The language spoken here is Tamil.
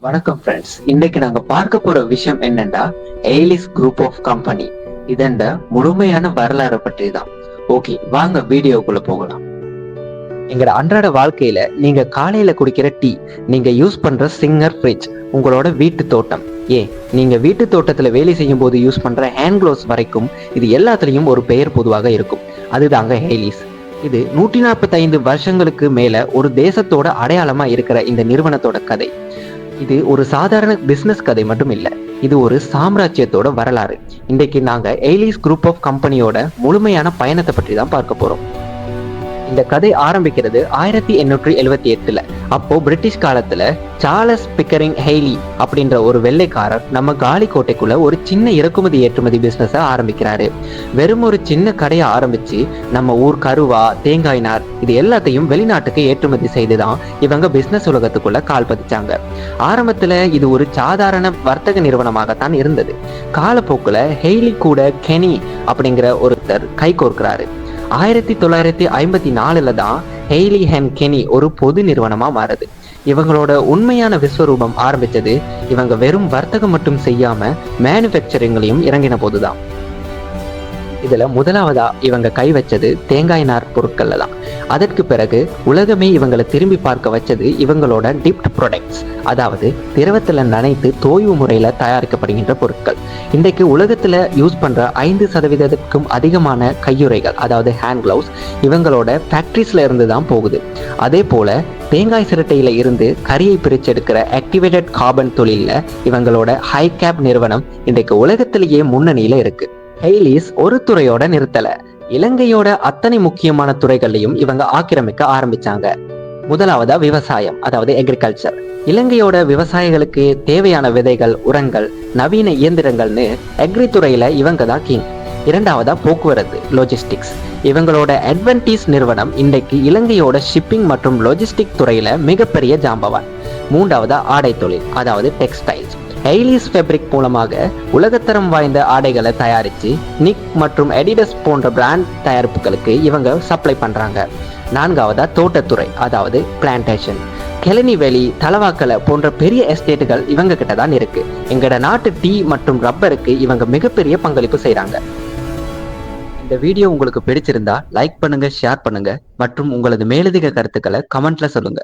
வணக்கம் ஃப்ரெண்ட்ஸ். இன்னைக்கு நாங்க பார்க்க போற விஷயம் என்னன்னா எய்லிஸ் குரூப் ஆஃப் கம்பெனி. இதண்ட முழுமையான வரலாறு பற்றி தான். ஓகே, வாங்க வீடியோக்குள்ள போகலாம். எங்களோட அன்றாட வாழ்க்கையில நீங்க காலையில குடிக்கிற டீ, நீங்க யூஸ் பண்ற சிங்கர் ஃப்ரிட்ஜ், உங்களோட வீட்டு தோட்டம், நீங்க வீட்டு தோட்டத்துல வேலை செய்யும் போது யூஸ் பண்ற ஹேண்ட் க்ளோவ்ஸ் வரைக்கும் இது எல்லாத்துலயும் ஒரு பெயர் பொதுவாக இருக்கும். அதுதாங்க ஹெய்லிஸ். இது 145 வருஷங்களுக்கு மேல ஒரு தேசத்தோட அடையாளமா இருக்கிற இந்த நிறுவனத்தோட கதை. இது ஒரு சாதாரண பிசினஸ் கதை மட்டும் இல்ல, இது ஒரு சாம்ராஜ்யத்தோட வரலாறு. இன்றைக்கு நாங்க எய்லிஸ் குரூப் ஆஃப் கம்பெனியோட முழுமையான பயணத்தை பற்றி தான் பார்க்க போறோம். இந்த கதை ஆரம்பிக்கிறது 1878. அப்போ பிரிட்டிஷ் காலத்துல சார்லஸ் பிக்கரிங் ஹெய்லி அப்படின்ற ஒரு வெள்ளைக்காரர் நம்ம காலி கோட்டைக்குள்ள ஒரு சின்ன இறக்குமதி ஏற்றுமதி பிசினஸ ஆரம்பிக்கிறாரு. வெறும் ஒரு சின்ன கடையை ஆரம்பிச்சு நம்ம ஊர் கருவா, தேங்காய் நார் இது எல்லாத்தையும் வெளிநாட்டுக்கு ஏற்றுமதி செய்துதான் இவங்க பிசினஸ் உலகத்துக்குள்ள கால் பதிச்சாங்க. ஆரம்பத்துல இது ஒரு சாதாரண வர்த்தக நிறுவனமாகத்தான் இருந்தது. காலப்போக்குல ஹெய்லி கூட கெனி அப்படிங்கிற ஒருத்தர் கை கோர்க்கிறாரு. 1954 தான் ஹெய்லி அண்ட் கெனி ஒரு பொது நிறுவனமா மாறுது. இவங்களோட உண்மையான விஸ்வரூபம் ஆரம்பிச்சது இவங்க வெறும் வர்த்தகம் மட்டும் செய்யாம மேனுஃபேக்சரிங்லையும் இறங்கின போதுதான். இதுல முதலாவதா இவங்க கை வச்சது தேங்காய் நார் பொருட்கள்ல தான். அதற்கு பிறகு உலகமே இவங்களை திரும்பி பார்க்க வச்சது இவங்களோட டிப்ட் ப்ராடக்ட்ஸ், அதாவது திரவத்துல நனைத்து தோய்வு முறையில தயாரிக்கப்படுகின்ற பொருட்கள். இன்றைக்கு உலகத்துல யூஸ் பண்ற 5% அதிகமான கையுறைகள், அதாவது ஹேண்ட் கிளவுஸ், இவங்களோட ஃபேக்டரிஸ்ல இருந்து தான் போகுது. அதே போல தேங்காய் சிரட்டையில இருந்து கரியை பிரிச்செடுக்கிற ஆக்டிவேட்டட் கார்பன் தொழில இவங்களோட ஹை கேப் நிறுவனம் இன்றைக்கு உலகத்திலேயே முன்னணியில இருக்கு. ஹெய்லிஸ் ஒரு துறையோட நிறுத்தல, இலங்கையோட அத்தனை முக்கியமான துறைகளையும் இவங்க ஆக்கிரமிக்க ஆரம்பிச்சாங்க. முதலாவதா விவசாயம், அதாவது அக்ரிகல்ச்சர். இலங்கையோட விவசாயிகளுக்கு தேவையான விதைகள், உரங்கள், நவீன இயந்திரங்கள்னு அக்ரி துறையில இவங்க தான் கிங். இரண்டாவதா போக்குவரத்து, லாஜிஸ்டிக்ஸ். இவங்களோட அட்வன்டீஸ் நிறுவனம் இன்றைக்கு இலங்கையோட ஷிப்பிங் மற்றும் லாஜிஸ்டிக் துறையில மிகப்பெரிய ஜாம்பவான். மூன்றாவதா ஆடை தொழில், அதாவது டெக்ஸ்டைல்ஸ். எய்லிஸ் ஃபேப்ரிக் மூலமாக உலகத்தரம் வாய்ந்த ஆடைகளை தயாரித்து நிக் மற்றும் அடிடஸ் போன்ற பிராண்ட் தயாரிப்புகளுக்கு இவங்க சப்ளை பண்றாங்க. நான்காவதா தோட்டத்துறை, அதாவது பிளான்டேஷன். கெலனி வேலி, தலவாக்கலை போன்ற பெரிய எஸ்டேட்டுகள் இவங்க கிட்ட தான் இருக்கு. எங்களோட நாட்டு டீ மற்றும் ரப்பருக்கு இவங்க மிகப்பெரிய பங்களிப்பு செய்யறாங்க. இந்த வீடியோ உங்களுக்கு பிடிச்சிருந்தா லைக் பண்ணுங்க, ஷேர் பண்ணுங்க மற்றும் உங்களது மேலதிக கருத்துக்களை கமெண்ட்ல சொல்லுங்க.